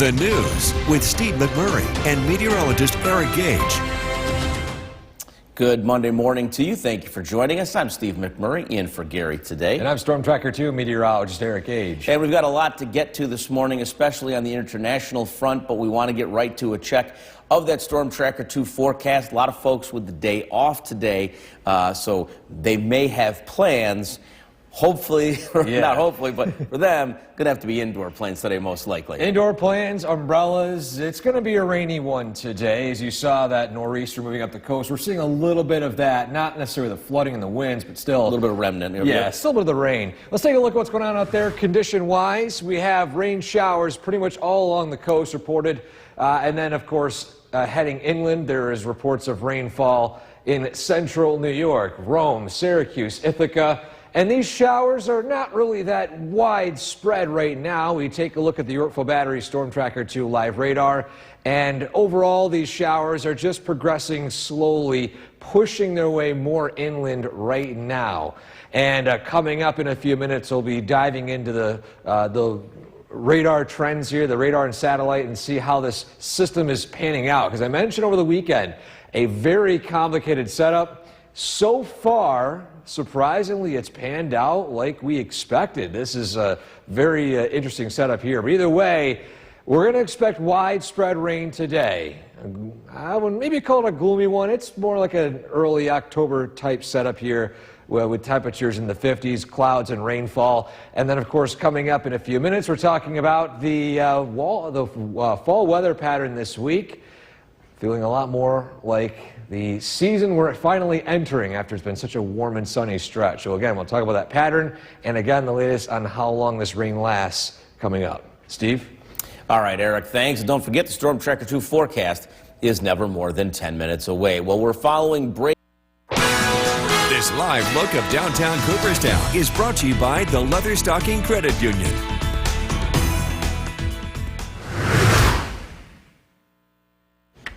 The news with Steve McMurray and meteorologist Eric Gage. Good Monday morning to you. Thank you for joining us. I'm Steve McMurray, in for Gary today. And I'm Storm Tracker 2 meteorologist Eric Gage. And we've got a lot to get to this morning, especially on the international front, but we want to get right to a check of that Storm Tracker 2 forecast. A lot of folks with the day off today, so they may have plans. Hopefully, or not hopefully, but for them, going to have to be indoor plans today, most likely. Indoor plans, umbrellas. It's going to be a rainy one today. As you saw that nor'easter moving up the coast, we're seeing a little bit of that. Not necessarily the flooding and the winds, but still A little bit of remnant. Yeah, still a bit of the rain. Let's take a look at what's going on out there condition-wise. We have rain showers pretty much all along the coast reported. And then, of course, heading inland, there is reports of rainfall in central New York, Rome, Syracuse, Ithaca. And these showers are not really that widespread right now. We take a look at the Yorkville Battery Storm Tracker 2 live radar, and overall these showers are just progressing slowly, pushing their way more inland right now. And coming up in a few minutes, we'll be diving into the radar trends here, the radar and satellite, and see how this system is panning out. Because I mentioned over the weekend, a very complicated setup. So far, surprisingly, it's panned out like we expected. This is a very interesting setup here. But either way, we're going to expect widespread rain today. I would maybe call it a gloomy one. It's more like an early October type setup here with temperatures in the 50s, clouds and rainfall. And then, of course, coming up in a few minutes, we're talking about the fall weather pattern this week. Feeling a lot more like the season we're finally entering after it's been such a warm and sunny stretch. So again, we'll talk about that pattern and again, the latest on how long this rain lasts coming up. Steve? All right, Eric, thanks. And don't forget the Storm Tracker 2 forecast is never more than 10 minutes away. Well, we're following break. This live look of downtown Cooperstown is brought to you by the Leatherstocking Credit Union.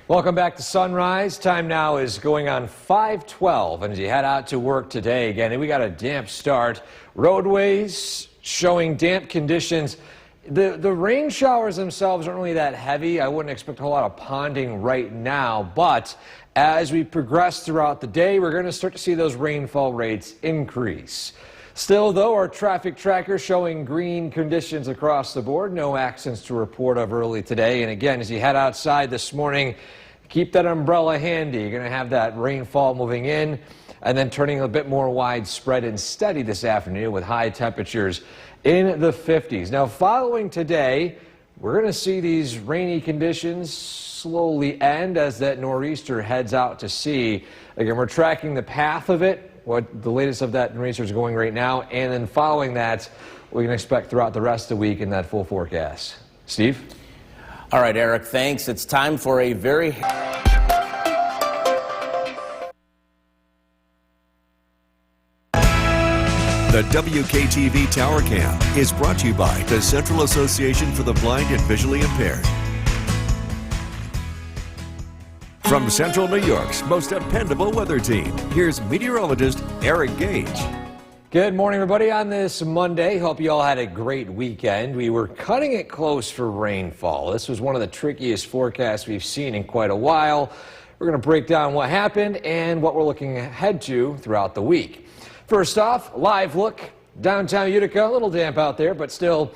Welcome back to Sunrise. Time now is going on 5:12, and as you head out to work today, again, we got a damp start. Roadways showing damp conditions. The rain showers themselves aren't really that heavy. I wouldn't expect a whole lot of ponding right now, but as we progress throughout the day, we're going to start to see those rainfall rates increase. Still, though, our traffic tracker showing green conditions across the board. No accidents to report of early today. And again, as you head outside this morning, keep that umbrella handy. You're going to have that rainfall moving in and then turning a bit more widespread and steady this afternoon with high temperatures in the 50s. Now, following today, we're going to see these rainy conditions slowly end as that nor'easter heads out to sea. Again, we're tracking the path of it, what the latest of that nor'easter is going right now, and then following that, we can expect throughout the rest of the week in that full forecast. Steve? All right, Eric, thanks. It's time for a very... The WKTV Tower Cam is brought to you by the Central Association for the Blind and Visually Impaired. From Central New York's most dependable weather team, here's meteorologist Eric Gage. Good morning, everybody. On this Monday, hope you all had a great weekend. We were cutting it close for rainfall. This was one of the trickiest forecasts we've seen in quite a while. We're going to break down what happened and what we're looking ahead to throughout the week. First off, live look, downtown Utica, a little damp out there, but still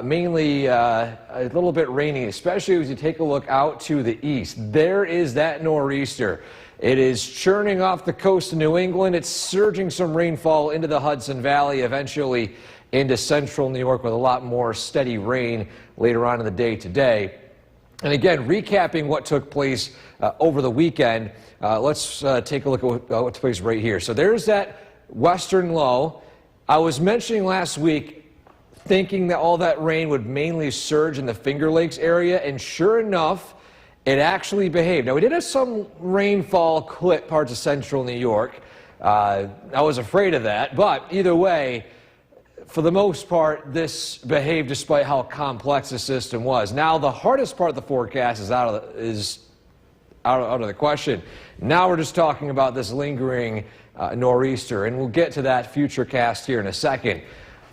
mainly a little bit rainy, especially as you take a look out to the east. There is that nor'easter. It is churning off the coast of New England. It's surging some rainfall into the Hudson Valley, eventually into central New York with a lot more steady rain later on in the day today. And again, recapping what took place over the weekend, let's take a look at what took place right here. So there's that western low. I was mentioning last week thinking that all that rain would mainly surge in the Finger Lakes area, and sure enough, it actually behaved. Now, we did have some rainfall clip parts of central New York. I was afraid of that, but either way, for the most part, this behaved despite how complex the system was. Now, the hardest part of the forecast is out of the question. Now we're just talking about this lingering nor'easter, and we'll get to that future cast here in a second.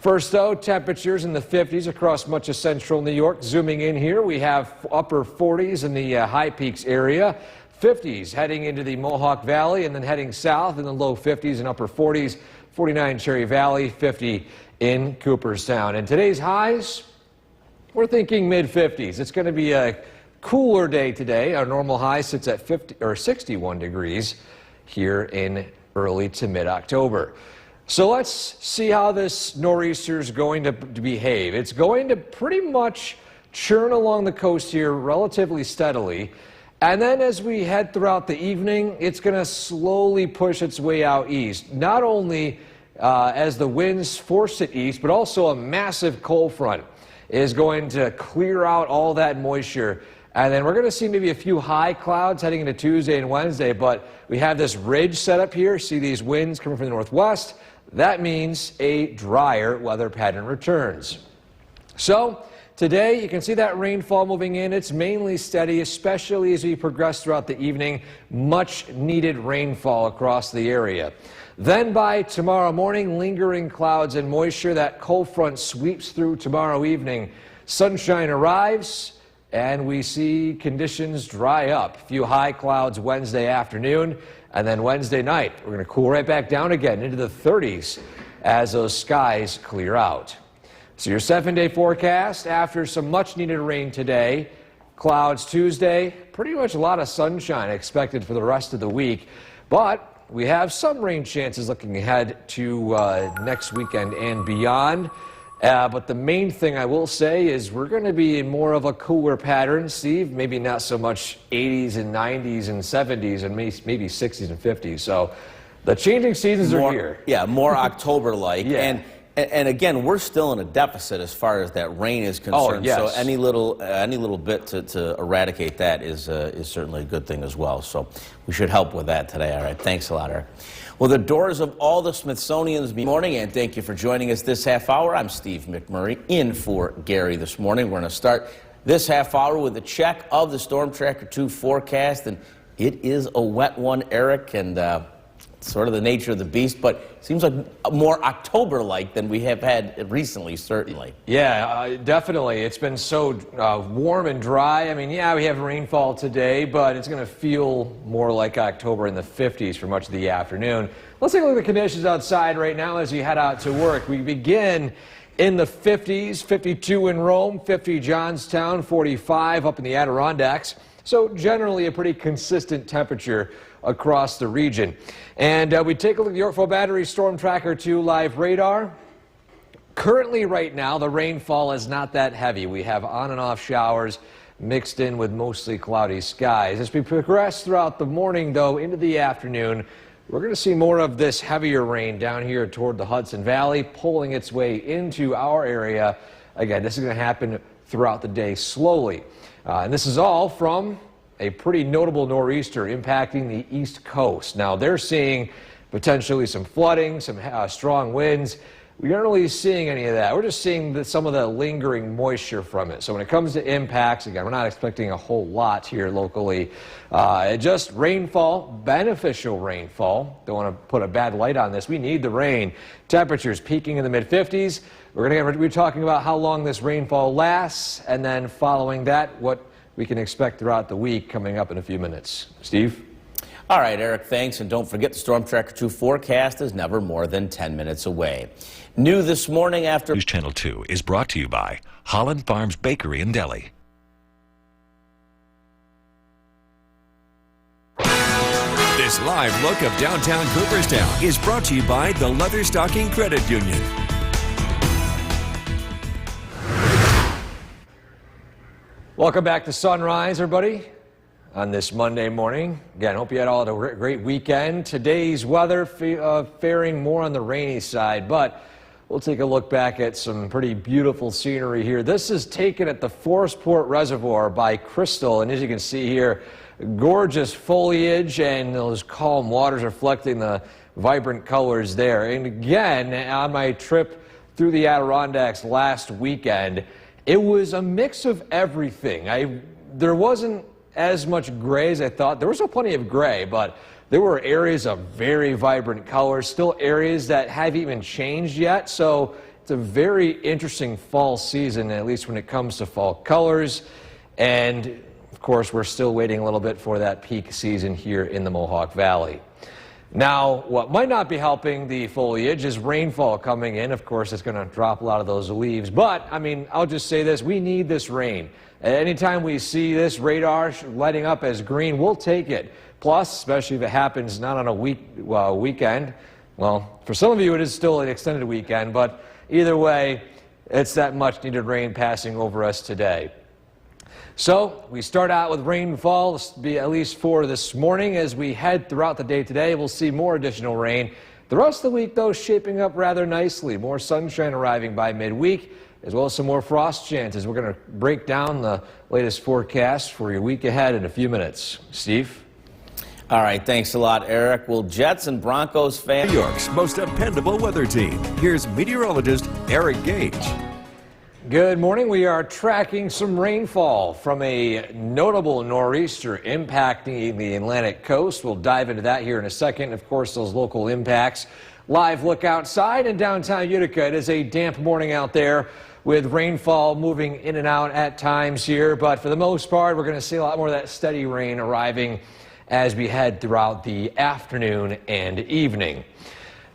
First, though, temperatures in the 50s across much of central New York. Zooming in here, we have upper 40s in the High Peaks area, 50s heading into the Mohawk Valley, and then heading south in the low 50s and upper 40s, 49 Cherry Valley, 50 in Cooperstown. And today's highs, we're thinking mid-50s. It's going to be a cooler day today. Our normal high sits at 61 degrees here in early to mid-October. So let's see how this nor'easter is going to behave. It's going to pretty much churn along the coast here relatively steadily. And then as we head throughout the evening, it's going to slowly push its way out east. Not only as the winds force it east, but also a massive cold front is going to clear out all that moisture. And then we're going to see maybe a few high clouds heading into Tuesday and Wednesday, but we have this ridge set up here. See these winds coming from the northwest? That means a drier weather pattern returns. So today you can see that rainfall moving in. It's mainly steady, especially as we progress throughout the evening. Much needed rainfall across the area. Then by tomorrow morning, lingering clouds and moisture. That cold front sweeps through tomorrow evening. Sunshine arrives, and we see conditions dry up. A few high clouds Wednesday afternoon, and then Wednesday night, we're going to cool right back down again into the 30s as those skies clear out. So your 7-day forecast, after some much needed rain today, clouds Tuesday, pretty much a lot of sunshine expected for the rest of the week, but we have some rain chances looking ahead to next weekend and beyond. But the main thing I will say is we're going to be in more of a cooler pattern, Steve. Maybe not so much 80s and 90s and 70s and maybe 60s and 50s. So the changing seasons are here. Yeah, more October-like. Yeah. And again, we're still in a deficit as far as that rain is concerned. Oh, yes. So any little bit to eradicate that is certainly a good thing as well. So we should help with that today. All right, thanks a lot, Eric. Well, the doors of all the Smithsonian's morning, and thank you for joining us this half hour. I'm Steve McMurray, in for Gary this morning. We're going to start this half hour with a check of the Storm Tracker 2 forecast, and it is a wet one, Eric, and sort of the nature of the beast, but it seems like more October-like than we have had recently, certainly. Yeah, definitely. It's been so warm and dry. I mean, yeah, we have rainfall today, but it's going to feel more like October in the 50s for much of the afternoon. Let's take a look at the conditions outside right now as you head out to work. We begin in the 50s, 52 in Rome, 50 Johnstown, 45 up in the Adirondacks. So generally a pretty consistent temperature across the region. And we take a look at the Yorkville Battery Storm Tracker 2 live radar. Currently right now, the rainfall is not that heavy. We have on and off showers mixed in with mostly cloudy skies. As we progress throughout the morning, though, into the afternoon, we're going to see more of this heavier rain down here toward the Hudson Valley, pulling its way into our area. Again, this is going to happen throughout the day slowly. And this is all from a pretty notable nor'easter impacting the East Coast. Now, they're seeing potentially some flooding, some strong winds. We aren't really seeing any of that. We're just seeing some of the lingering moisture from it. So when it comes to impacts, again, we're not expecting a whole lot here locally. Just rainfall, beneficial rainfall. Don't want to put a bad light on this. We need the rain. Temperatures peaking in the mid-50s. We're talking about how long this rainfall lasts, and then following that, what we can expect throughout the week coming up in a few minutes. Steve? All right, Eric, thanks. And don't forget the Storm Tracker 2 forecast is never more than 10 minutes away. New this morning after... News Channel 2 is brought to you by Holland Farms Bakery and Deli. This live look of downtown Cooperstown is brought to you by the Leatherstocking Credit Union. Welcome back to Sunrise, everybody, on this Monday morning. Again, hope you had all a great weekend. Today's weather faring more on the rainy side, but we'll take a look back at some pretty beautiful scenery here. This is taken at the Forestport Reservoir by Crystal, and as you can see here, gorgeous foliage and those calm waters reflecting the vibrant colors there. And again, on my trip through the Adirondacks last weekend, it was a mix of everything. There wasn't as much gray as I thought. There was still plenty of gray, but there were areas of very vibrant colors, still areas that haven't even changed yet. So it's a very interesting fall season, at least when it comes to fall colors. And of course, we're still waiting a little bit for that peak season here in the Mohawk Valley. Now, what might not be helping the foliage is rainfall coming in. Of course, it's going to drop a lot of those leaves. But, I mean, I'll just say this. We need this rain. Anytime we see this radar lighting up as green, we'll take it. Plus, especially if it happens not on a weekend. Well, for some of you, it is still an extended weekend. But either way, it's that much needed rain passing over us today. So we start out with rainfall, this will be at least for this morning. As we head throughout the day today, we'll see more additional rain. The rest of the week, though, shaping up rather nicely. More sunshine arriving by midweek, as well as some more frost chances. We're going to break down the latest forecast for your week ahead in a few minutes. Steve? All right, thanks a lot, Eric. Well, Jets and Broncos fans. New York's most dependable weather team. Here's meteorologist Eric Gage. Good morning. We are tracking some rainfall from a notable nor'easter impacting the Atlantic coast. We'll dive into that here in a second. Of course, those local impacts. Live look outside in downtown Utica. It is a damp morning out there with rainfall moving in and out at times here. But for the most part, we're going to see a lot more of that steady rain arriving as we head throughout the afternoon and evening.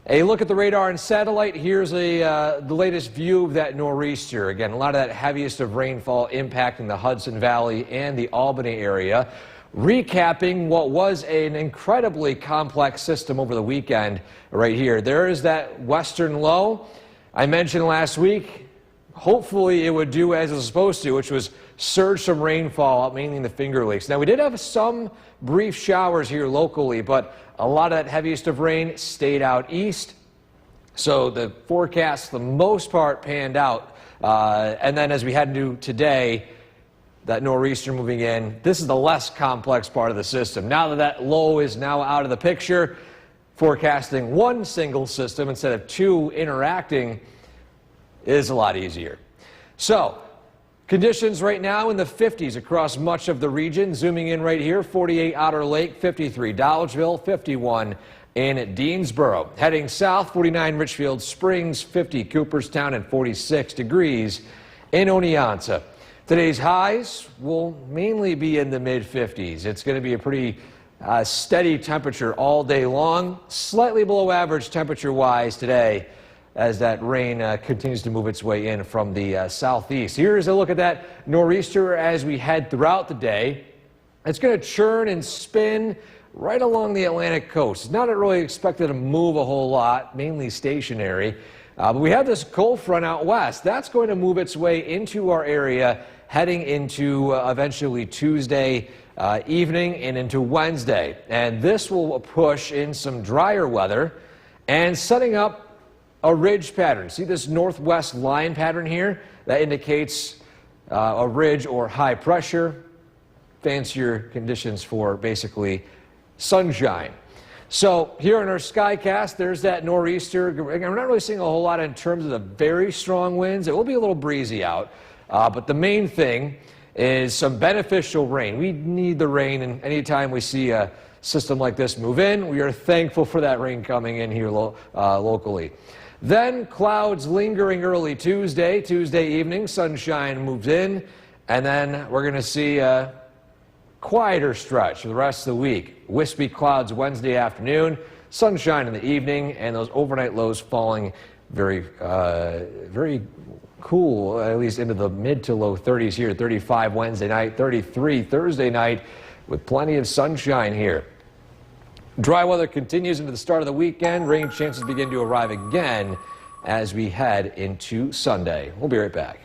A look at the radar and satellite. Here's the latest view of that nor'easter. Again, a lot of that heaviest of rainfall impacting the Hudson Valley and the Albany area. Recapping what was an incredibly complex system over the weekend right here. There is that western low I mentioned last week. Hopefully it would do as it was supposed to, which was surge some rainfall out mainly in the Finger Lakes. Now, we did have some brief showers here locally, but a lot of that heaviest of rain stayed out east. So the forecast, for the most part, panned out. And then as we head into today, that nor'easter moving in, this is the less complex part of the system. Now that that low is now out of the picture, forecasting one single system instead of two interacting is a lot easier. So, conditions right now in the 50s across much of the region. Zooming in right here, 48 Otter Lake, 53 Dolgeville, 51 in Deansboro. Heading south, 49 Richfield Springs, 50 Cooperstown, and 46 degrees in Oneonta. Today's highs will mainly be in the mid-50s. It's going to be a pretty steady temperature all day long, slightly below average temperature-wise today, as that rain continues to move its way in from the southeast. Here's a look at that nor'easter as we head throughout the day. It's going to churn and spin right along the Atlantic coast. It's not really expected to move a whole lot, mainly stationary. But we have this cold front out west. That's going to move its way into our area heading into eventually Tuesday evening and into Wednesday. And this will push in some drier weather and setting up a ridge pattern. See this northwest line pattern here? That indicates a ridge or high pressure. Fancier conditions for basically sunshine. So here in our skycast, there's that nor'easter. We're not really seeing a whole lot in terms of the very strong winds. It will be a little breezy out. But the main thing is some beneficial rain. We need the rain, and anytime we see a system like this move in, we are thankful for that rain coming in here locally. Then clouds lingering early Tuesday evening, sunshine moves in, and then we're going to see a quieter stretch for the rest of the week. Wispy clouds Wednesday afternoon, sunshine in the evening, and those overnight lows falling very cool, at least into the mid to low 30s here. 35 Wednesday night, 33 Thursday night, with plenty of sunshine here. Dry weather continues into the start of the weekend. Rain chances begin to arrive again as we head into Sunday. We'll be right back.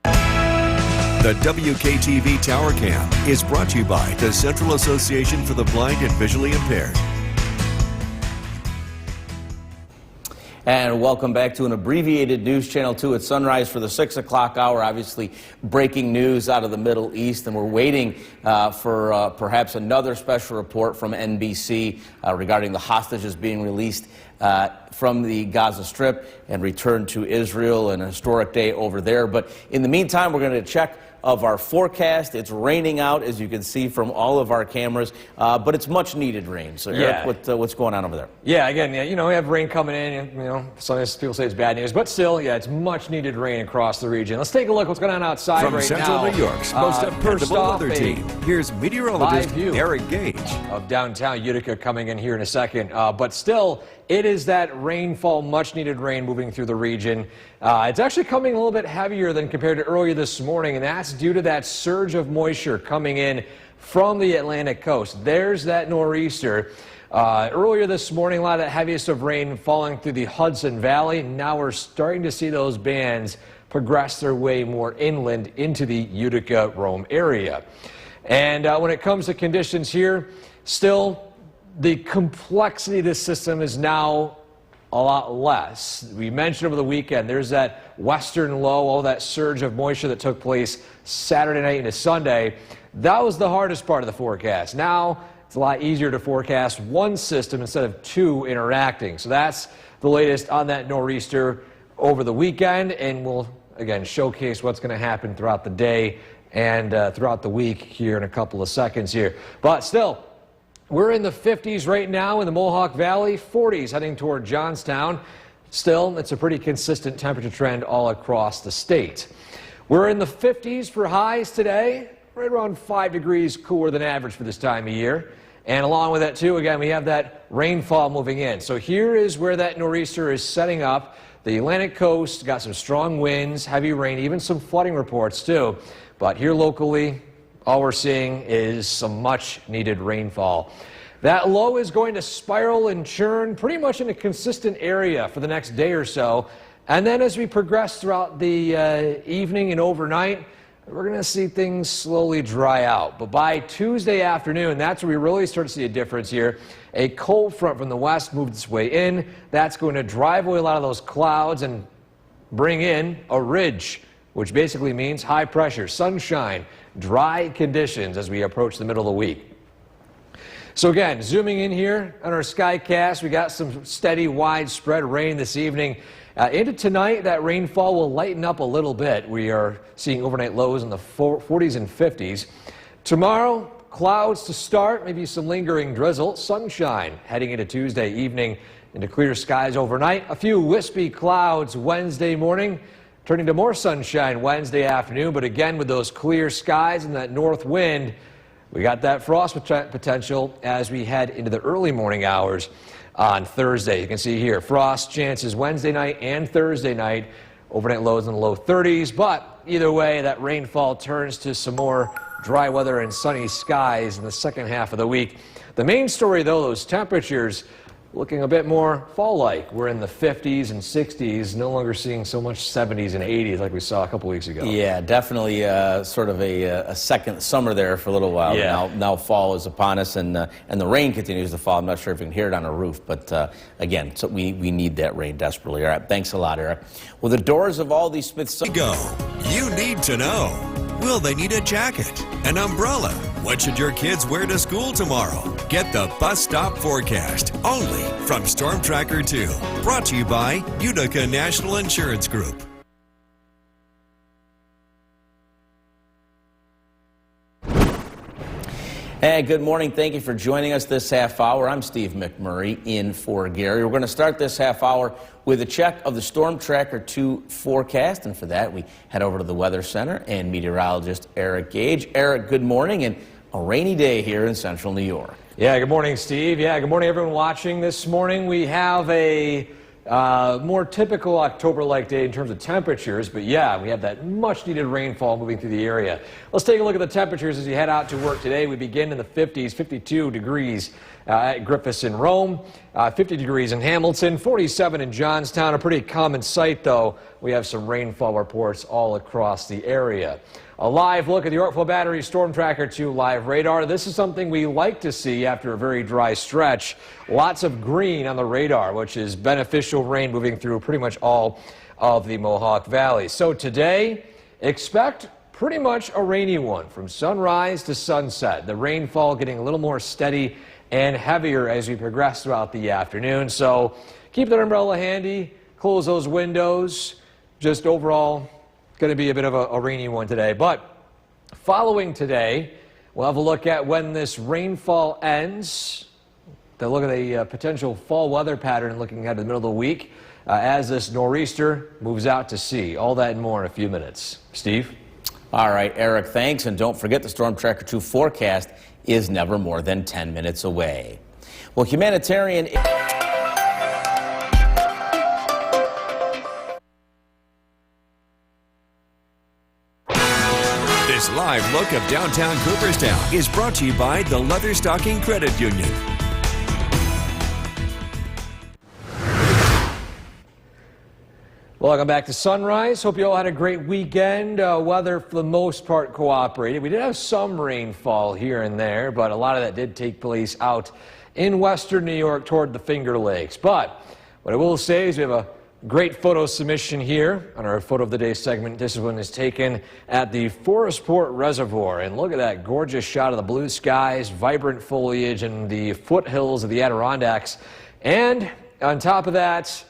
The WKTV Tower Cam is brought to you by the Central Association for the Blind and Visually Impaired. And welcome back to an abbreviated news channel 2 at sunrise for the 6 o'clock hour. Obviously, breaking news out of the Middle East, and we're waiting for perhaps another special report from NBC regarding the hostages being released from the Gaza Strip and return to Israel, and a historic day over there. But in the meantime, we're going to check of our forecast. It's raining out, as you can see from all of our cameras, but it's much needed rain. So Eric, what's going on over there? Yeah, again, you know, we have rain coming in, and, you know, sometimes people say it's bad news, but still, yeah, it's much needed rain across the region. Let's take a look what's going on outside From right Central now. New York's most dependable weather team, here's meteorologist live view Eric Gage. Of downtown Utica coming in here in a second, but still, it is that rainfall, much needed rain moving through the region. It's actually coming a little bit heavier than compared to earlier this morning, and that's due to that surge of moisture coming in from the Atlantic coast. There's that nor'easter. Earlier this morning, a lot of the heaviest of rain falling through the Hudson Valley. Now we're starting to see those bands progress their way more inland into the Utica-Rome area. And when it comes to conditions here, still, the complexity of this system is now a lot less. We mentioned over the weekend, there's that western low, all that surge of moisture that took place Saturday night into Sunday. That was the hardest part of the forecast. Now, it's a lot easier to forecast one system instead of two interacting. So that's the latest on that nor'easter over the weekend, and we'll, again, showcase what's going to happen throughout the day and throughout the week here in a couple of seconds here. But still, we're in the 50s right now in the Mohawk Valley, 40s heading toward Johnstown. Still, it's a pretty consistent temperature trend all across the state. We're in the 50s for highs today, right around 5 degrees cooler than average for this time of year. And along with that, too, again, we have that rainfall moving in. So here is where that nor'easter is setting up. The Atlantic coast got some strong winds, heavy rain, even some flooding reports, too. But here locally, all we're seeing is some much-needed rainfall. That low is going to spiral and churn pretty much in a consistent area for the next day or so. And then as we progress throughout the evening and overnight, we're going to see things slowly dry out. But by Tuesday afternoon, that's where we really start to see a difference here. A cold front from the west moved its way in. That's going to drive away a lot of those clouds and bring in a ridge, which basically means high pressure, sunshine, dry conditions as we approach the middle of the week. So again, zooming in here on our Skycast, we got some steady, widespread rain this evening. Into tonight, that rainfall will lighten up a little bit. We are seeing overnight lows in the 40s and 50s. Tomorrow, clouds to start, maybe some lingering drizzle, sunshine heading into Tuesday evening, into clear skies overnight. A few wispy clouds Wednesday morning, turning to more sunshine Wednesday afternoon, but again with those clear skies and that north wind, we got that frost potential as we head into the early morning hours on Thursday. You can see here, frost chances Wednesday night and Thursday night, overnight lows in the low 30s, but either way, that rainfall turns to some more dry weather and sunny skies in the second half of the week. The main story, though, those temperatures looking a bit more fall-like. We're in the 50s and 60s, no longer seeing so much 70s and 80s like we saw a couple weeks ago. Yeah, definitely sort of a second summer there for a little while. Yeah. Now fall is upon us, and the rain continues to fall. I'm not sure if you can hear it on a roof, but again, so we need that rain desperately. All right, thanks a lot, Eric. Well, the doors of all these Smithsonian... Go. You need to know. Will they need a jacket? An umbrella? What should your kids wear to school tomorrow? Get the bus stop forecast only from Storm Tracker 2. Brought to you by Utica National Insurance Group. Hey, good morning. Thank you for joining us this half hour. I'm Steve McMurray in for Gary. We're going to start this half hour with a check of the Storm Tracker 2 forecast. And for that, we head over to the Weather Center and meteorologist Eric Gage. Eric, good morning, and a rainy day here in central New York. Yeah, good morning, Steve. Yeah, good morning, everyone watching this morning. We have a more typical October-like day in terms of temperatures, but yeah, we have that much-needed rainfall moving through the area. Let's take a look at the temperatures as you head out to work today. We begin in the 50s, 52 degrees at Griffiths in Rome, 50 degrees in Hamilton, 47 in Johnstown. A pretty common sight, though. We have some rainfall reports all across the area. A live look at the Yorkville Battery Storm Tracker 2 live radar. This is something we like to see after a very dry stretch. Lots of green on the radar, which is beneficial rain moving through pretty much all of the Mohawk Valley. So today, expect pretty much a rainy one from sunrise to sunset. The rainfall getting a little more steady and heavier as we progress throughout the afternoon. So keep that umbrella handy, close those windows. Just overall, going to be a bit of a rainy one today. But following today, we'll have a look at when this rainfall ends. They'll look at a potential fall weather pattern looking ahead to the middle of the week as this nor'easter moves out to sea. All that and more in a few minutes. Steve? All right, Eric, thanks. And don't forget the Storm Tracker 2 forecast is never more than 10 minutes away. Well, humanitarian... This live look of downtown Cooperstown is brought to you by the Leatherstocking Credit Union. Welcome back to Sunrise. Hope you all had a great weekend. Weather, for the most part, cooperated. We did have some rainfall here and there, but a lot of that did take place out in western New York toward the Finger Lakes. But what I will say is we have a great photo submission here on our Photo of the Day segment. This one is taken at the Forestport Reservoir. And look at that gorgeous shot of the blue skies, vibrant foliage, and the foothills of the Adirondacks. And on top of that,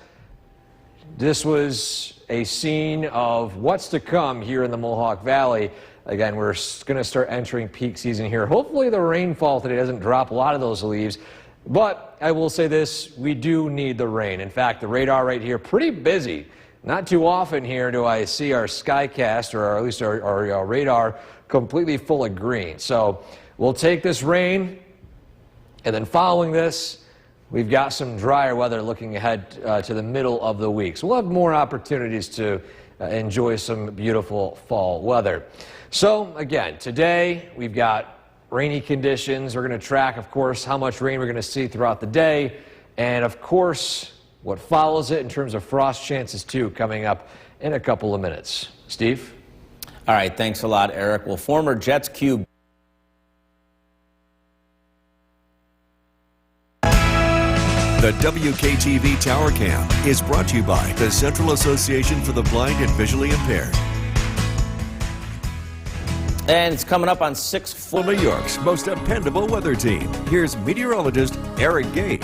this was a scene of what's to come here in the Mohawk Valley. Again, we're going to start entering peak season here. Hopefully the rainfall today doesn't drop a lot of those leaves. But I will say this, we do need the rain. In fact, the radar right here, pretty busy. Not too often here do I see our Skycast, or at least our radar, completely full of green. So we'll take this rain, and then following this, we've got some drier weather looking ahead to the middle of the week. So we'll have more opportunities to enjoy some beautiful fall weather. So again, today we've got rainy conditions. We're going to track, of course, how much rain we're going to see throughout the day. And of course, what follows it in terms of frost chances too, coming up in a couple of minutes. Steve? All right, thanks a lot, Eric. Well, former Jets QB The WKTV Tower Cam is brought to you by the Central Association for the Blind and Visually Impaired. And it's coming up on 6 New York's most dependable weather team. Here's meteorologist Eric Gage.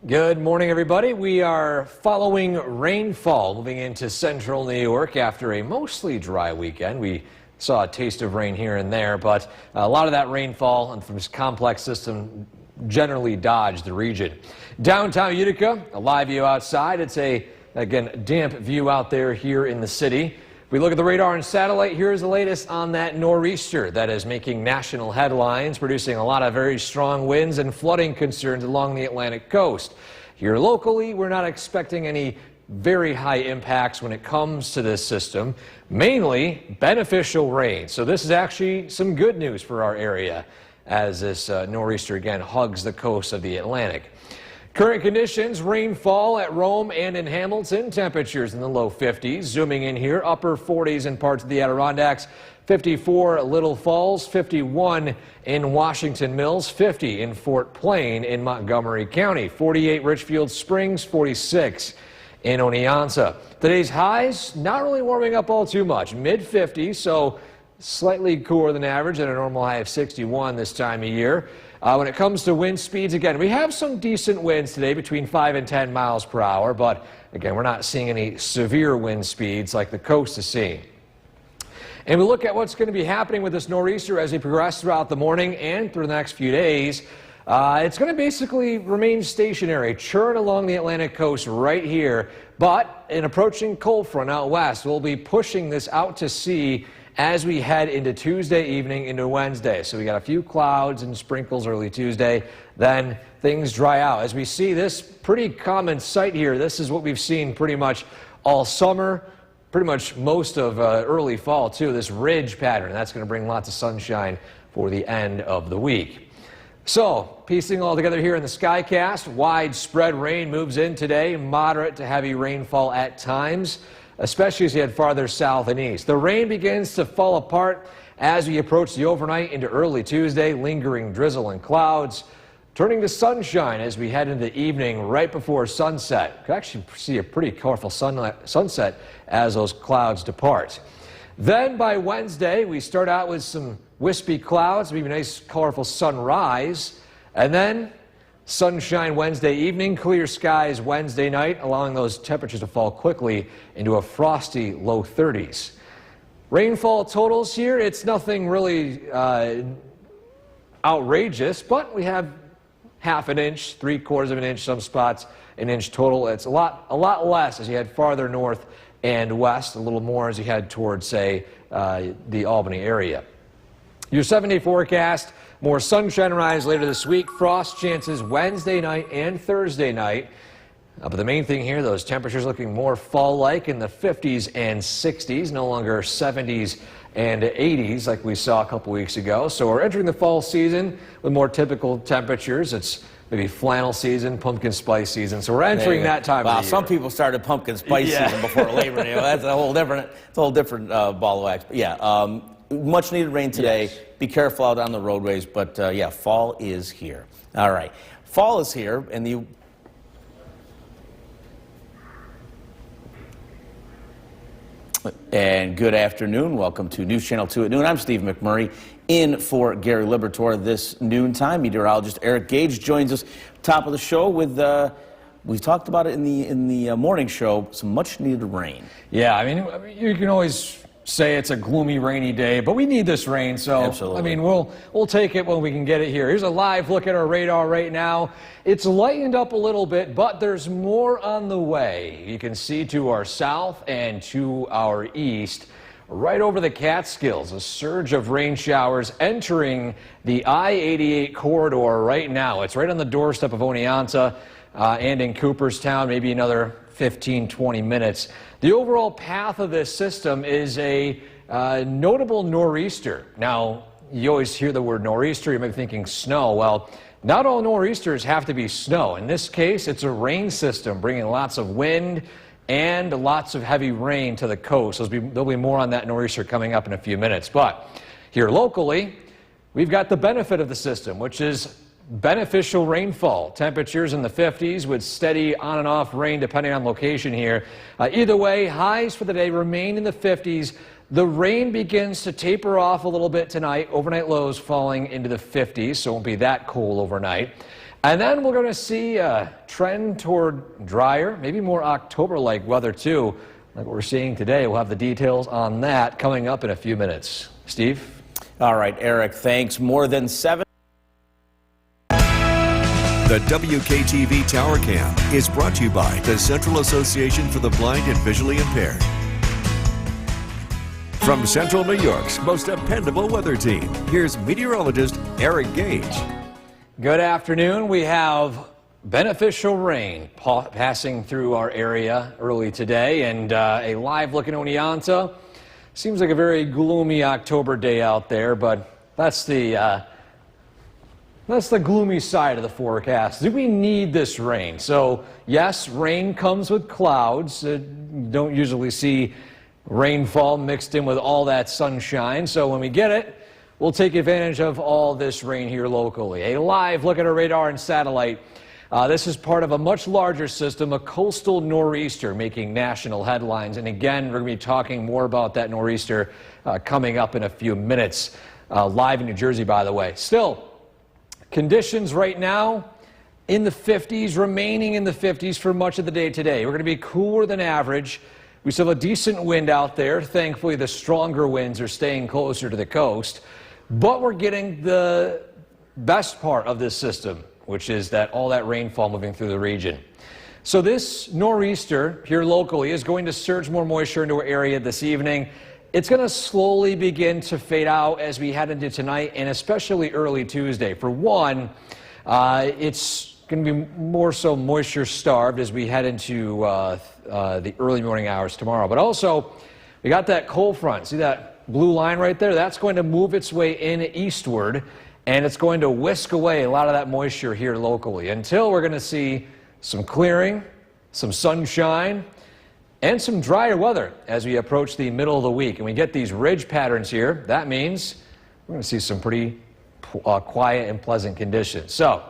Good morning, everybody. We are following rainfall moving into central New York after a mostly dry weekend. We saw a taste of rain here and there, but a lot of that rainfall and from this complex system generally dodged the region. Downtown Utica, a live view outside. It's a, again, damp view out there here in the city. We look at the radar and satellite. Here's the latest on that nor'easter that is making national headlines, producing a lot of very strong winds and flooding concerns along the Atlantic coast. Here locally, we're not expecting any very high impacts when it comes to this system, mainly beneficial rain. So this is actually some good news for our area as this nor'easter again hugs the coast of the Atlantic. Current conditions, rainfall at Rome and in Hamilton, temperatures in the low 50s. Zooming in here, upper 40s in parts of the Adirondacks, 54 Little Falls, 51 in Washington Mills, 50 in Fort Plain in Montgomery County, 48 Richfield Springs, 46 in Oneonta. Today's highs not really warming up all too much, mid-50s, so slightly cooler than average at a normal high of 61 this time of year. When it comes to wind speeds, again, we have some decent winds today between 5 and 10 miles per hour, but again, we're not seeing any severe wind speeds like the coast is seeing. And we look at what's going to be happening with this nor'easter as we progress throughout the morning and through the next few days. It's going to basically remain stationary, churn along the Atlantic coast right here, but an approaching cold front out west will be pushing this out to sea as we head into Tuesday evening into Wednesday. So we got a few clouds and sprinkles early Tuesday, then things dry out. As we see this pretty common sight here, this is what we've seen pretty much all summer, pretty much most of early fall too, this ridge pattern. That's going to bring lots of sunshine for the end of the week. So, piecing all together here in the Skycast, widespread rain moves in today, moderate to heavy rainfall at times, especially as you head farther south and east. The rain begins to fall apart as we approach the overnight into early Tuesday, lingering drizzle and clouds, turning to sunshine as we head into the evening right before sunset. You can actually see a pretty colorful sunset as those clouds depart. Then by Wednesday, we start out with some wispy clouds, maybe a nice colorful sunrise, and then Sunshine Wednesday evening, clear skies Wednesday night, allowing those temperatures to fall quickly into a frosty low 30s. Rainfall totals here, it's nothing really outrageous, but we have half an inch, 3/4 of an inch, some spots an inch total. It's a lot less as you head farther north and west, a little more as you head towards, say, the Albany area. Your 7-day forecast, more sunshine rise later this week, frost chances Wednesday night and Thursday night. But the main thing here, those temperatures looking more fall-like in the 50s and 60s, no longer 70s and 80s like we saw a couple weeks ago. So we're entering the fall season with more typical temperatures. It's maybe flannel season, pumpkin spice season. So we're entering that time of the year. Some people started pumpkin spice season before Labor Day. Well, that's a whole different ball of wax. But yeah, much needed rain today. Yes. Be careful out on the roadways. But yeah, fall is here. All right, fall is here, and And good afternoon. Welcome to News Channel 2 at noon. I'm Steve McMurray, in for Gary Liberatore this noontime. Meteorologist Eric Gage joins us top of the show with, we talked about it in the morning show, some much needed rain. Yeah, I mean, you can always say it's a gloomy, rainy day, but we need this rain, so Absolutely. I mean, we'll take it when we can get it here. Here's a live look at our radar right now. It's lightened up a little bit, but there's more on the way. You can see to our south and to our east, right over the Catskills, a surge of rain showers entering the I-88 corridor right now. It's right on the doorstep of Oneonta and in Cooperstown, maybe another 15-20 minutes. The overall path of this system is a notable nor'easter. Now, you always hear the word nor'easter, you might be thinking snow. Well, not all nor'easters have to be snow. In this case, it's a rain system bringing lots of wind and lots of heavy rain to the coast. There'll be more on that nor'easter coming up in a few minutes. But here locally, we've got the benefit of the system, which is beneficial rainfall. Temperatures in the 50s with steady on and off rain depending on location here. Either way, highs for the day remain in the 50s. The rain begins to taper off a little bit tonight. Overnight lows falling into the 50s, so it won't be that cold overnight. And then we're going to see a trend toward drier, maybe more October-like weather too, like what we're seeing today. We'll have the details on that coming up in a few minutes. Steve? All right, Eric, thanks. More than 7. The WKTV Tower Cam is brought to you by the Central Association for the Blind and Visually Impaired. From Central New York's most dependable weather team, here's meteorologist Eric Gage. Good afternoon. We have beneficial rain passing through our area early today, and a live look at Oneonta. Seems like a very gloomy October day out there, but that's the gloomy side of the forecast. Do we need this rain? So, yes, rain comes with clouds. You don't usually see rainfall mixed in with all that sunshine. So when we get it, we'll take advantage of all this rain here locally. A live look at our radar and satellite. This is part of a much larger system, a coastal nor'easter making national headlines. And again, we're going to be talking more about that nor'easter coming up in a few minutes. Live in New Jersey, by the way. Still, conditions right now in the 50s, remaining in the 50s for much of the day today. We're going to be cooler than average. We still have a decent wind out there. Thankfully, the stronger winds are staying closer to the coast. But we're getting the best part of this system, which is all that rainfall moving through the region. So this nor'easter here locally is going to surge more moisture into our area this evening. It's going to slowly begin to fade out as we head into tonight and especially early Tuesday. For one, it's going to be more so moisture starved as we head into the early morning hours tomorrow. But also, we got that cold front. See that blue line right there? That's going to move its way in eastward, and it's going to whisk away a lot of that moisture here locally until we're going to see some clearing, some sunshine, and some drier weather as we approach the middle of the week. And we get these ridge patterns here. That means we're going to see some pretty quiet and pleasant conditions. So,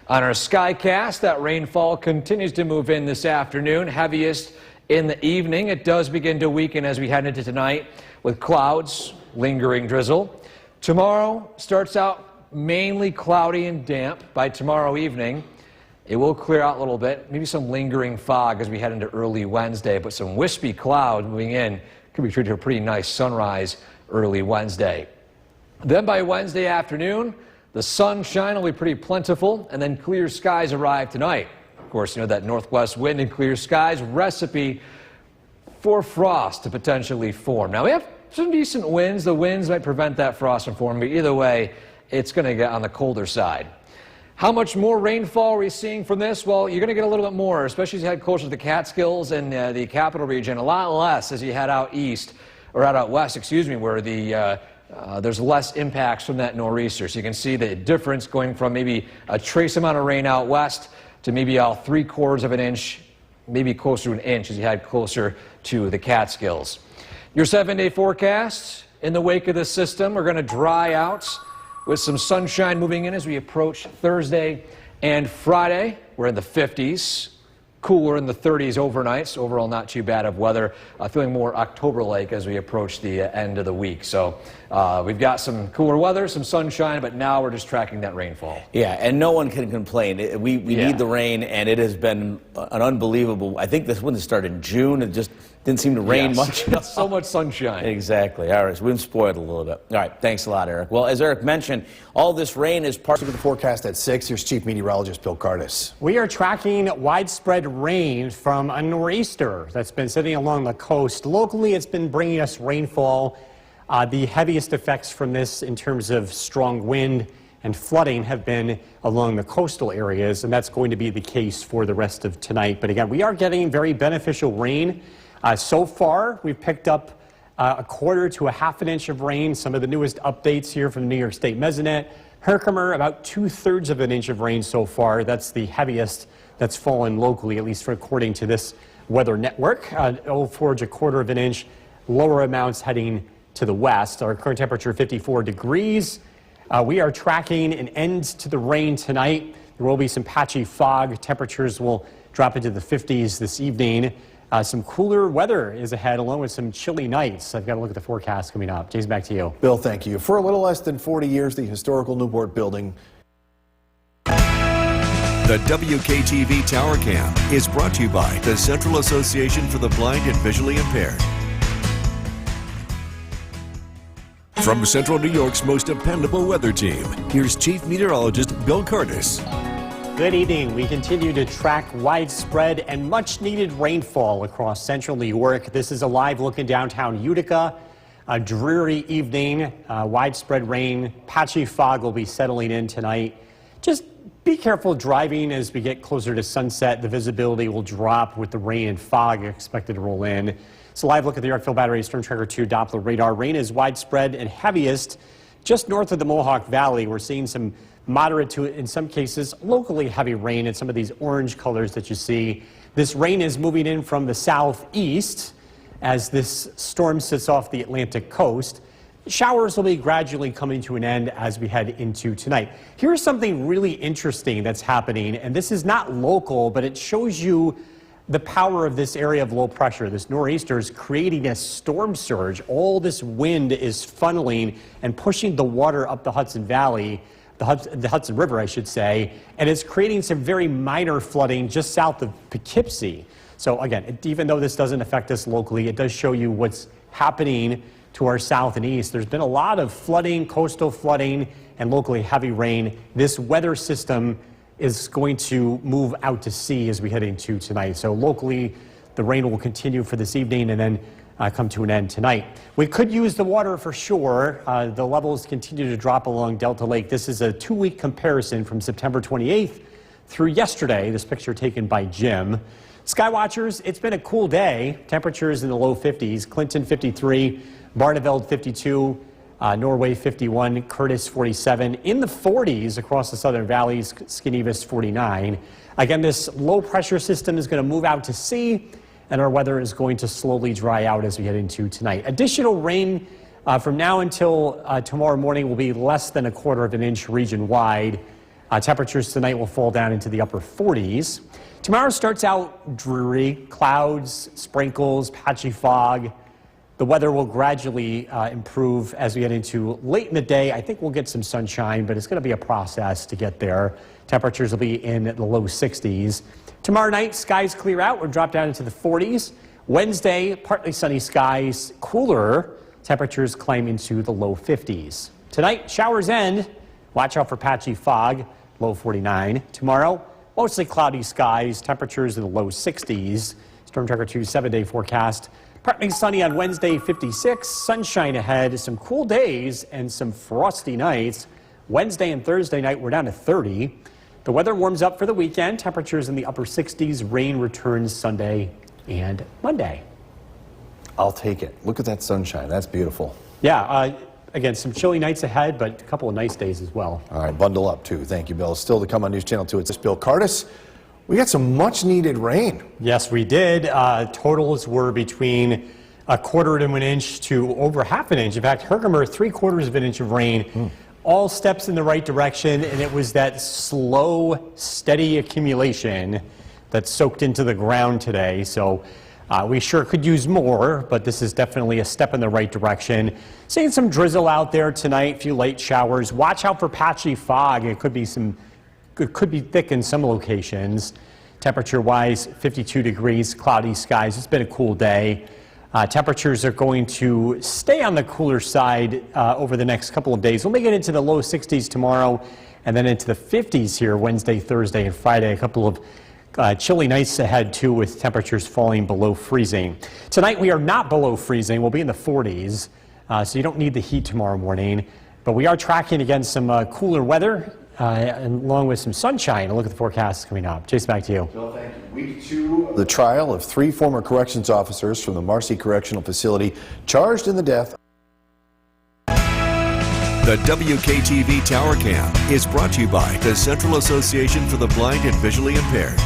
on our Skycast, that rainfall continues to move in this afternoon, heaviest in the evening. It does begin to weaken as we head into tonight with clouds, lingering drizzle. Tomorrow starts out mainly cloudy and damp by tomorrow evening. It will clear out a little bit, maybe some lingering fog as we head into early Wednesday, but some wispy cloud moving in could be treated to a pretty nice sunrise early Wednesday. Then by Wednesday afternoon, the sunshine will be pretty plentiful, and then clear skies arrive tonight. Of course, you know that northwest wind and clear skies recipe for frost to potentially form. Now, we have some decent winds. The winds might prevent that frost from forming, but either way, it's going to get on the colder side. How much more rainfall are we seeing from this? Well, you're going to get a little bit more, especially as you head closer to the Catskills and the capital region. A lot less as you head out east, or out west, excuse me, where there's less impacts from that nor'easter. So you can see the difference going from maybe a trace amount of rain out west to maybe about 3/4 of an inch, maybe closer to an inch as you head closer to the Catskills. Your 7-day forecast in the wake of this system are going to dry out with some sunshine moving in as we approach Thursday and Friday. We're in the 50s, cooler in the 30s overnight, so overall not too bad of weather. Feeling more October-like as we approach the end of the week. So we've got some cooler weather, some sunshine, but now we're just tracking that rainfall. Yeah, and no one can complain. We need the rain, and it has been an unbelievable. I think this one started in June. It just didn't seem to rain much. So much sunshine. Exactly. All right, so we've been spoiled a little bit. All right, thanks a lot, Eric. Well, as Eric mentioned, all this rain is part of the forecast at 6. Here's Chief Meteorologist Bill Curtis. We are tracking widespread rain from a nor'easter that's been sitting along the coast. Locally, it's been bringing us rainfall. The heaviest effects from this in terms of strong wind and flooding have been along the coastal areas, and that's going to be the case for the rest of tonight. But again, we are getting very beneficial rain. So far, we've picked up 1/4 to 1/2 inch of rain. Some of the newest updates here from the New York State Mesonet. Herkimer, about 2/3 of an inch of rain so far. That's the heaviest that's fallen locally, at least according to this weather network. Old Forge, 1/4 of an inch. Lower amounts heading to the west. Our current temperature 54 degrees. We are tracking an end to the rain tonight. There will be some patchy fog. Temperatures will drop into the 50s this evening. Some cooler weather is ahead, along with some chilly nights. I've got to look at the forecast coming up. Jason, back to you. Bill, thank you. For a little less than 40 years, the historical Newport building. The WKTV Tower Cam is brought to you by the Central Association for the Blind and Visually Impaired. From Central New York's most dependable weather team, here's Chief Meteorologist Bill Curtis. Good evening. We continue to track widespread and much-needed rainfall across central New York. This is a live look in downtown Utica. A dreary evening, widespread rain, patchy fog will be settling in tonight. Just be careful driving as we get closer to sunset. The visibility will drop with the rain and fog expected to roll in. It's a live look at the Yorkville Battery Storm Tracker 2 Doppler radar. Rain is widespread and heaviest just north of the Mohawk Valley. We're seeing some moderate to, in some cases, locally heavy rain in some of these orange colors that you see. This rain is moving in from the southeast as this storm sits off the Atlantic coast. Showers will be gradually coming to an end as we head into tonight. Here's something really interesting that's happening, and this is not local, but it shows you the power of this area of low pressure. This nor'easter is creating a storm surge. All this wind is funneling and pushing the water up the Hudson Valley, the Hudson River, I should say, and it's creating some very minor flooding just south of Poughkeepsie. So again, even though this doesn't affect us locally, it does show you what's happening to our south and east. There's been a lot of flooding, coastal flooding, and locally heavy rain. This weather system is going to move out to sea as we head into tonight. So locally, the rain will continue for this evening and then come to an end tonight. We could use the water for sure. The levels continue to drop along Delta Lake. This is a 2-week comparison from September 28th through yesterday. This picture taken by Jim. Skywatchers, it's been a cool day. Temperatures in the low 50s. Clinton 53, Barneveld 52, Norway 51, Curtis 47. In the 40s across the southern valleys, Skinevus 49. Again, this low pressure system is going to move out to sea, and our weather is going to slowly dry out as we head into tonight. Additional rain from now until tomorrow morning will be less than 1/4 of an inch region-wide. Temperatures tonight will fall down into the upper 40s. Tomorrow starts out dreary, clouds, sprinkles, patchy fog. The weather will gradually improve as we get into late in the day. I think we'll get some sunshine, but it's going to be a process to get there. Temperatures will be in the low 60s. Tomorrow night, skies clear out. We'll drop down into the 40s. Wednesday, partly sunny skies, cooler. Temperatures climb into the low 50s. Tonight, showers end. Watch out for patchy fog, low 49. Tomorrow, mostly cloudy skies, temperatures in the low 60s. Storm Tracker 2's 7-day forecast. Partly sunny on Wednesday, 56. Sunshine ahead, some cool days and some frosty nights. Wednesday and Thursday night, we're down to 30. The weather warms up for the weekend. Temperatures in the upper 60s. Rain returns Sunday and Monday. I'll take it. Look at that sunshine. That's beautiful. Yeah, again, some chilly nights ahead, but a couple of nice days as well. All right, bundle up too. Thank you, Bill. Still to come on News Channel 2, it's Bill Curtis. We got some much needed rain. Yes, we did. Totals were between 1/4 of an inch to over 1/2 inch. In fact, Herkimer, 3/4 of an inch of rain. All steps in the right direction, and it was that slow, steady accumulation that soaked into the ground today. So we sure could use more, but this is definitely a step in the right direction. Seeing some drizzle out there tonight, a few late showers. Watch out for patchy fog. It could be thick in some locations. Temperature-wise, 52 degrees, cloudy skies. It's been a cool day. Temperatures are going to stay on the cooler side over the next couple of days. We'll make it into the low 60s tomorrow and then into the 50s here Wednesday, Thursday, and Friday. A couple of chilly nights ahead, too, with temperatures falling below freezing. Tonight, we are not below freezing. We'll be in the 40s, so you don't need the heat tomorrow morning. But we are tracking against some cooler weather, along with some sunshine. A look at the forecast coming up. Jason, back to you. Bill, thank you. Week 2, the trial of 3 former corrections officers from the Marcy Correctional Facility charged in the death. The WKTV Tower Cam is brought to you by the Central Association for the Blind and Visually Impaired.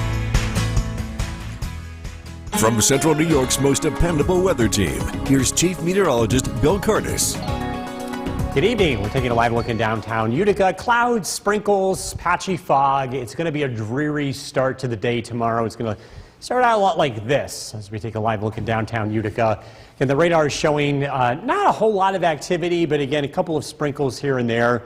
From Central New York's most dependable weather team, here's Chief Meteorologist Bill Curtis. Good evening. We're taking a live look in downtown Utica. Clouds, sprinkles, patchy fog. It's going to be a dreary start to the day tomorrow. It's going to start out a lot like this as we take a live look in downtown Utica. And the radar is showing not a whole lot of activity, but again, a couple of sprinkles here and there.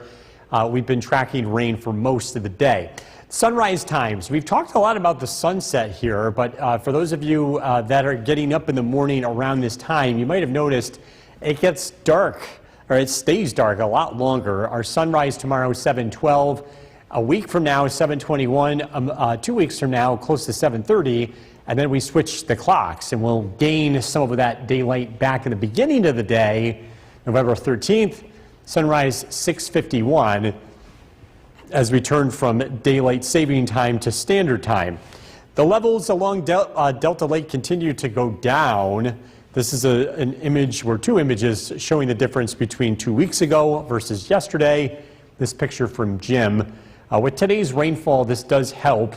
We've been tracking rain for most of the day. Sunrise times. We've talked a lot about the sunset here, but for those of you that are getting up in the morning around this time, you might have noticed it gets dark, or it stays dark a lot longer. Our sunrise tomorrow is 7:12. A week from now, 7:21. 2 weeks from now, close to 7:30. And then we switch the clocks, and we'll gain some of that daylight back in the beginning of the day. November 13th, sunrise 6:51, as we turn from daylight saving time to standard time. The levels along Delta Lake continue to go down. This is an image, or 2 images, showing the difference between 2 weeks ago versus yesterday. This picture from Jim. With today's rainfall, this does help.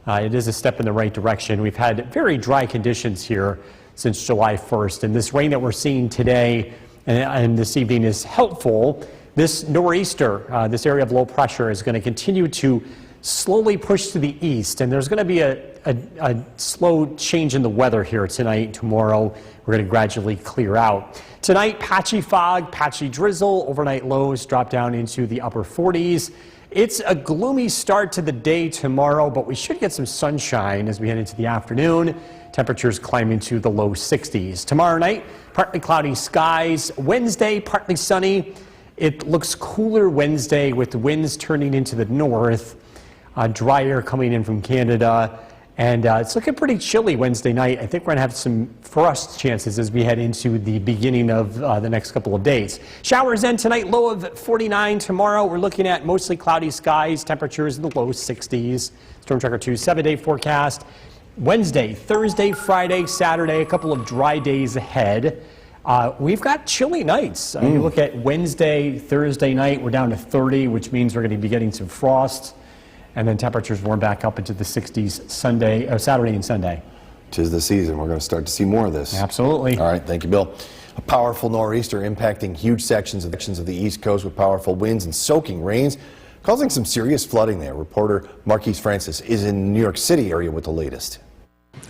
It is a step in the right direction. We've had very dry conditions here since July 1st, and this rain that we're seeing today and this evening is helpful. This nor'easter, this area of low pressure, is going to continue to slowly push to the east, and there's going to be a slow change in the weather here tonight and tomorrow. We're going to gradually clear out. Tonight, patchy fog, patchy drizzle. Overnight lows drop down into the upper 40s. It's a gloomy start to the day tomorrow, but we should get some sunshine as we head into the afternoon. Temperatures climbing to the low 60s. Tomorrow night, partly cloudy skies. Wednesday, partly sunny. It looks cooler Wednesday with the winds turning into the north. Dry air coming in from Canada. And it's looking pretty chilly Wednesday night. I think we're going to have some frost chances as we head into the beginning of the next couple of days. Showers end tonight, low of 49. Tomorrow, we're looking at mostly cloudy skies, temperatures in the low 60s. Storm Tracker 2's 7-day forecast. Wednesday, Thursday, Friday, Saturday, a couple of dry days ahead. We've got chilly nights. You look at Wednesday, Thursday night, we're down to 30, which means we're going to be getting some frost. And then temperatures warm back up into the 60s Saturday and Sunday. 'Tis the season. We're going to start to see more of this. Absolutely. All right, thank you, Bill. A powerful nor'easter impacting huge sections of the East Coast with powerful winds and soaking rains, causing some serious flooding there. Reporter Marquise Francis is in the New York City area with the latest.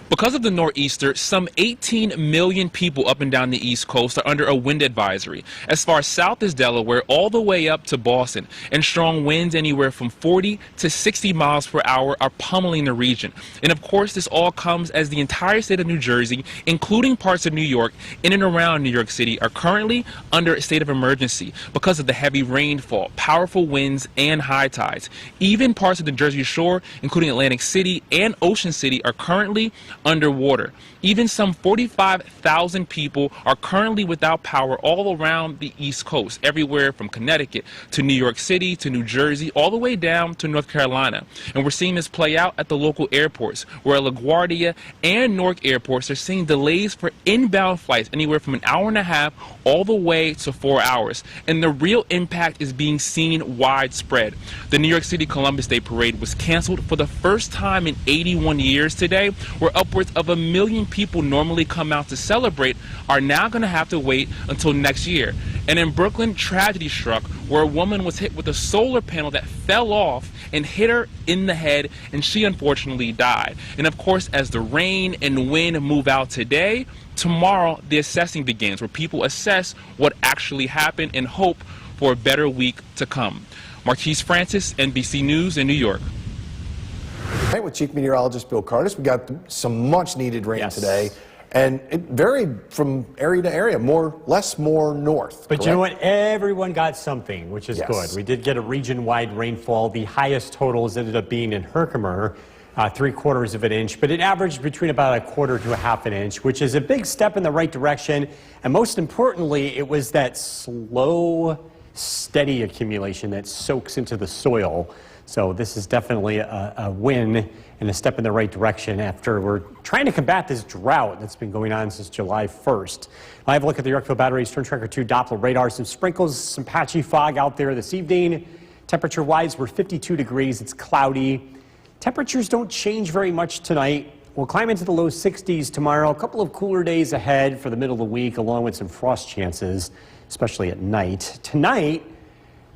Because of the nor'easter, some 18 million people up and down the East Coast are under a wind advisory, as far south as Delaware all the way up to Boston, and strong winds anywhere from 40 to 60 miles per hour are pummeling the region. And of course, this all comes as the entire state of New Jersey, including parts of New York, in and around New York City, are currently under a state of emergency because of the heavy rainfall, powerful winds, and high tides. Even parts of the Jersey Shore, including Atlantic City and Ocean City, are currently underwater. Even some 45,000 people are currently without power all around the East Coast, everywhere from Connecticut to New York City to New Jersey, all the way down to North Carolina. And we're seeing this play out at the local airports, where LaGuardia and Newark airports are seeing delays for inbound flights anywhere from an hour and a half all the way to 4 hours. And the real impact is being seen widespread. The New York City Columbus Day Parade was canceled for the first time in 81 years today, where upwards of 1 million people normally come out to celebrate are now going to have to wait until next year. And in Brooklyn, tragedy struck where a woman was hit with a solar panel that fell off and hit her in the head, and she unfortunately died. And of course, as the rain and wind move out today, tomorrow the assessing begins, where people assess what actually happened and hope for a better week to come. Marquise Francis, NBC News in New York. Right, with Chief Meteorologist Bill Kardis, we got some much-needed rain today, and it varied from area to area, more north. But you know what? Everyone got something, which is good. We did get a region-wide rainfall. The highest totals ended up being in Herkimer, 3/4 of an inch, but it averaged between about 1/4 to 1/2 an inch, which is a big step in the right direction. And most importantly, it was that slow, steady accumulation that soaks into the soil. So this is definitely a win and a step in the right direction after we're trying to combat this drought that's been going on since July 1st. I have a look at the Yorkville Battery Storm Tracker 2 Doppler radar. Some sprinkles, some patchy fog out there this evening. Temperature-wise, we're 52 degrees. It's cloudy. Temperatures don't change very much tonight. We'll climb into the low 60s tomorrow. A couple of cooler days ahead for the middle of the week, along with some frost chances, especially at night. Tonight,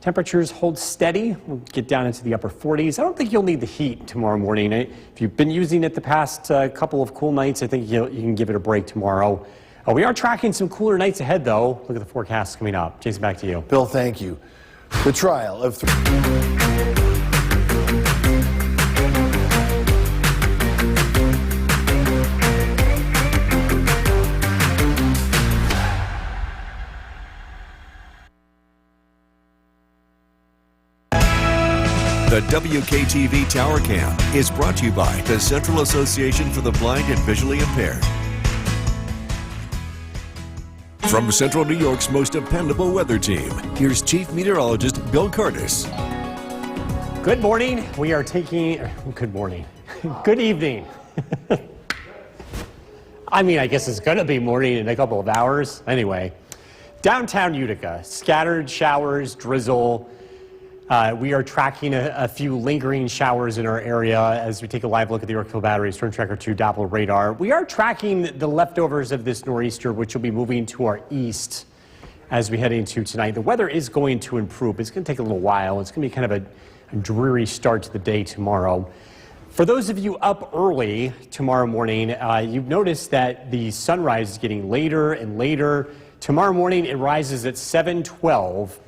temperatures hold steady. We'll get down into the upper 40s. I don't think you'll need the heat tomorrow morning. If you've been using it the past couple of cool nights, I think you can give it a break tomorrow. We are tracking some cooler nights ahead, though. Look at the forecast coming up. Jason, back to you. Bill, thank you. The trial of The WKTV Tower Cam is brought to you by the Central Association for the Blind and Visually Impaired. From Central New York's most dependable weather team, here's Chief Meteorologist Bill Kardis. Good morning. We are taking... Good morning. Good evening. I mean, I guess it's going to be morning in a couple of hours. Anyway, downtown Utica, scattered showers, drizzle. We are tracking a few lingering showers in our area as we take a live look at the Yorkville Battery Storm Tracker 2 Doppler radar. We are tracking the leftovers of this nor'easter, which will be moving to our east as we head into tonight. The weather is going to improve. It's going to take a little while. It's going to be kind of a dreary start to the day tomorrow. For those of you up early tomorrow morning, you've noticed that the sunrise is getting later and later. Tomorrow morning, it rises at 7:12.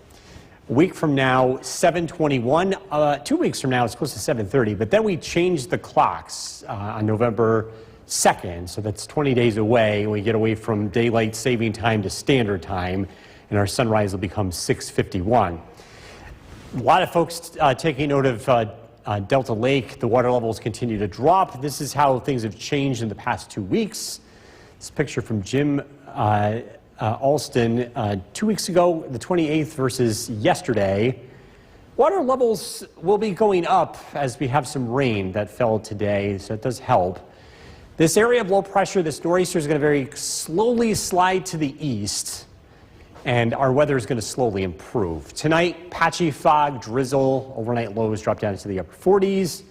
A week from now, 7:21. 2 weeks from now, it's close to 7:30. But then we change the clocks on November 2nd. So that's 20 days away. We get away from daylight saving time to standard time, and our sunrise will become 6:51. A lot of folks taking note of Delta Lake. The water levels continue to drop. This is how things have changed in the past 2 weeks. This picture from Jim Alston 2 weeks ago, the 28th versus yesterday. Water levels will be going up as we have some rain that fell today, so it does help. This area of low pressure, this nor'easter, is going to very slowly slide to the east, and our weather is going to slowly improve. Tonight, patchy fog, drizzle, overnight lows drop down into the upper 40s.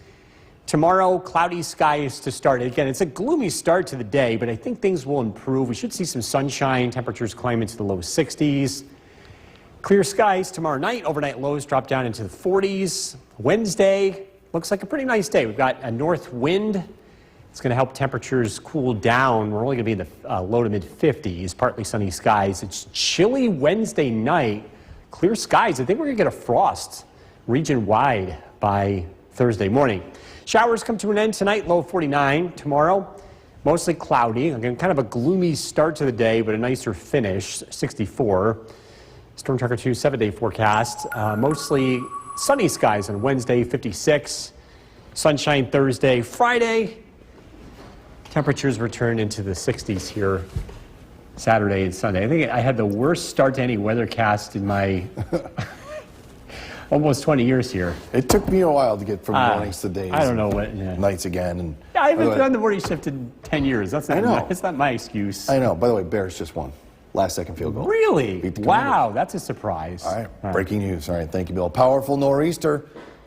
Tomorrow, cloudy skies to start. Again, it's a gloomy start to the day, but I think things will improve. We should see some sunshine. Temperatures climb into the low 60s. Clear skies tomorrow night. Overnight lows drop down into the 40s. Wednesday looks like a pretty nice day. We've got a north wind It's going to help temperatures cool down. We're only going to be in the low to mid 50s, partly sunny skies. It's chilly Wednesday night, clear skies. I think we're going to get a frost region-wide by Thursday morning. Showers come to an end tonight, low 49. Tomorrow, mostly cloudy. Again, kind of a gloomy start to the day, but a nicer finish, 64. Storm Tracker 2 7-day forecast. Mostly sunny skies on Wednesday, 56. Sunshine Thursday. Friday, temperatures return into the 60s here Saturday and Sunday. I think I had the worst start to any weathercast in my almost 20 years here. It took me a while to get from mornings to days. I don't know what. Yeah. Nights again. And I haven't done the morning shift in 10 years. That's not, that's not my excuse. I know. By the way, Bears just won. Last second field goal. Really? Beat the Wow, Commanders. that's a surprise. All right. Breaking news. All right. Thank you, Bill. Powerful nor'easter